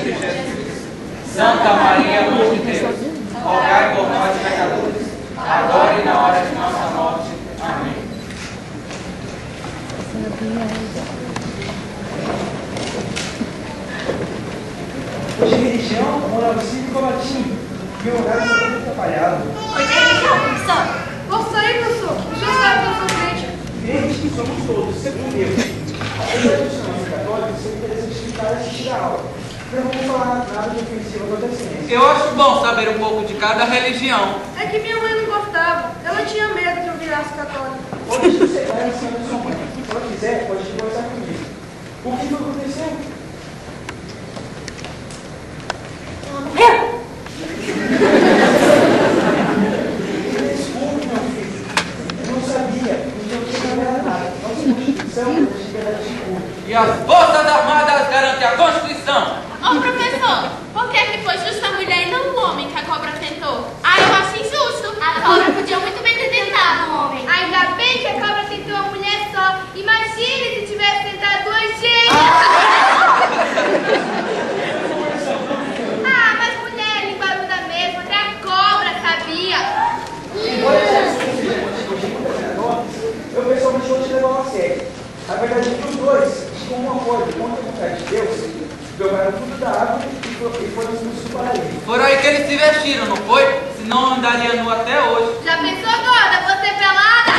de Jesus. Santa Maria, Mãe de Deus, rogai por nós, pecadores, agora e na hora de nossa morte. Amém. Hoje religião, moral cívico ou latim. Meu horário está todo atrapalhado. Hoje é religião, professor. Posso sair, professor? O senhor sabe que eu sou crente. Crente, somos todos, segundo Deus. Apesar de ser católico, seria interessante explicar e assistir a aula. Não vamos falar nada de ofensivo contra a ciência. Eu acho bom saber um pouco de cada religião. É que minha mãe não gostava. Ela tinha medo que eu virasse católico. Pode sossegar em cima de sua mãe. Se ela quiser, pode conversar comigo. O que foi que aconteceu? Desculpe, meu filho. Eu não sabia. Então não tinha nada. Nossa Constituição é de liberdade de culto. E as Forças Armadas garantem a Constituição. Ô, professor, por que foi justo a mulher e não o homem que a cobra tentou? Ah, eu acho injusto. A cobra podia muito bem ter tentado um homem. Ainda bem que a cobra tentou uma mulher só. Imagine se tivesse tentado duas gêmeas. Ah, mas mulher, linguagem da mesma. Até a cobra sabia. Embora esse assunto seja contigo eu pessoalmente vou te levar a sério. A verdade é que os dois, com um acordo contra a vontade de Deus, jogaram tudo da água e foram expulsos do paraíso. Por aí que eles se vestiram, não foi? Senão andaria nu até hoje. Já pensou agora? Você pelada?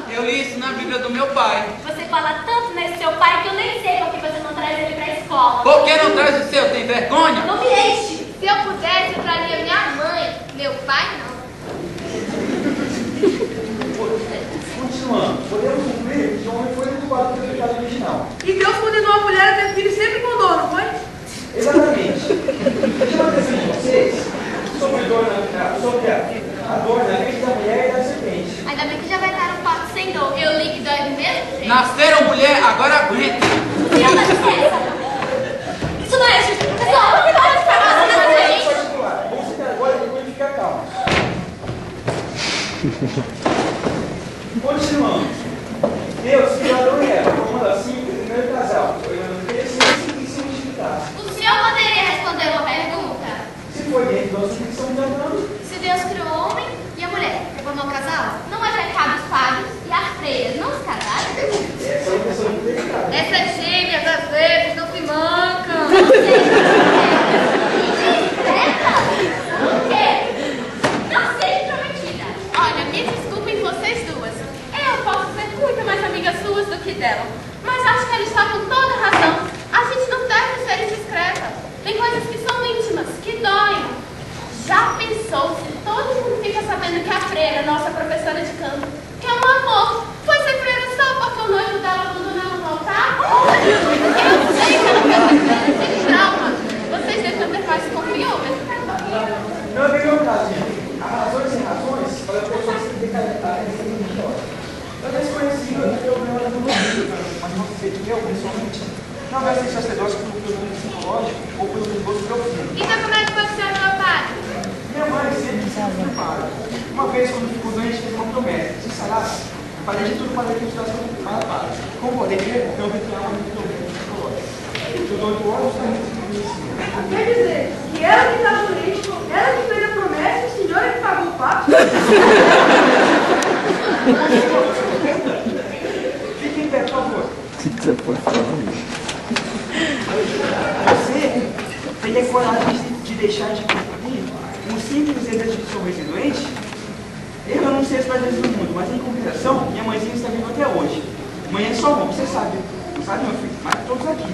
Eu li isso na Bíblia do meu pai. Você fala tanto nesse seu pai que eu nem sei por que você não traz ele pra escola. Por que não traz o seu? Tem vergonha? Não me enche. Se eu pudesse, eu traria minha mãe. Meu pai, não. Continuando, podemos concluir que o homem foi culpado pelo pecado original. E Deus condenou a mulher a ter filho sempre com dor, não foi? Exatamente. Chama a atenção de vocês sobre a dor na mente da mulher e da serpente. Ainda bem que já vai estar um parto sem dor. Eu li que dói do mesmo jeito. Nasceram mulher, agora aguenta. Isso não é justo, professor. Não me fala de falar na gente. Vamos sentar agora e depois ficar calmo. Continuando. Deus criou Adão e Eva, formando assim o primeiro casal, olhando interessante e se multiplicasse. O senhor poderia responder uma pergunta? Se foi dentro do assunto que estamos tratando, Se Deus criou o homem e a mulher, formou o casal, não é pecado os padres e as freiras não se casaram? essa é uma questão muito delicada. Essas gêmeas, às vezes, não se mancam. Por quê? Não seja intrometida. Olha, me desculpem vocês duas. Eu posso ser muito mais amiga suas do que dela. Mas acho que ela está com toda razão. A gente não deve ser indiscreta. Tem coisas que são íntimas, que doem. Já pensou se todo mundo fica sabendo que a freira, nossa professora de canto, que é um amor, foi ser freira só porque o noivo dela abandonou ela no altar? Eu sei que ela foi freira de trauma. Vocês devem ter mais confiômetro. Não é bem o caso, gente. Há razões e razões para a pessoa se decalentar e ser religiosa. Eu desconheci o problema da filosofia, mas não sei que eu, pessoalmente, não vai ser sacerdote pelo problema psicológico ou pelo nervoso profundo. Então como é que foi que o senhor meu pai? Minha mãe sempre se prepara. Uma vez, quando ficou doente, fez uma promessa. Se sarasse, farei de tudo para que eu estudasse para a paz. Como podem ver, eu retornava muito problema psicológico. Eu dou do órgão justamente por isso. Quer dizer, que ela que estava doente, ela que fez a promessa e o senhor é que pagou o pato? Fique em pé, por favor. Você teria coragem de deixar de cumprir um simples desejo de sorrir doente? Eu não sei as verdades do mundo, mas em compensação, minha mãezinha está viva até hoje. Mãe é só bom, você sabe. Não sabe, meu filho? Mas todos aqui.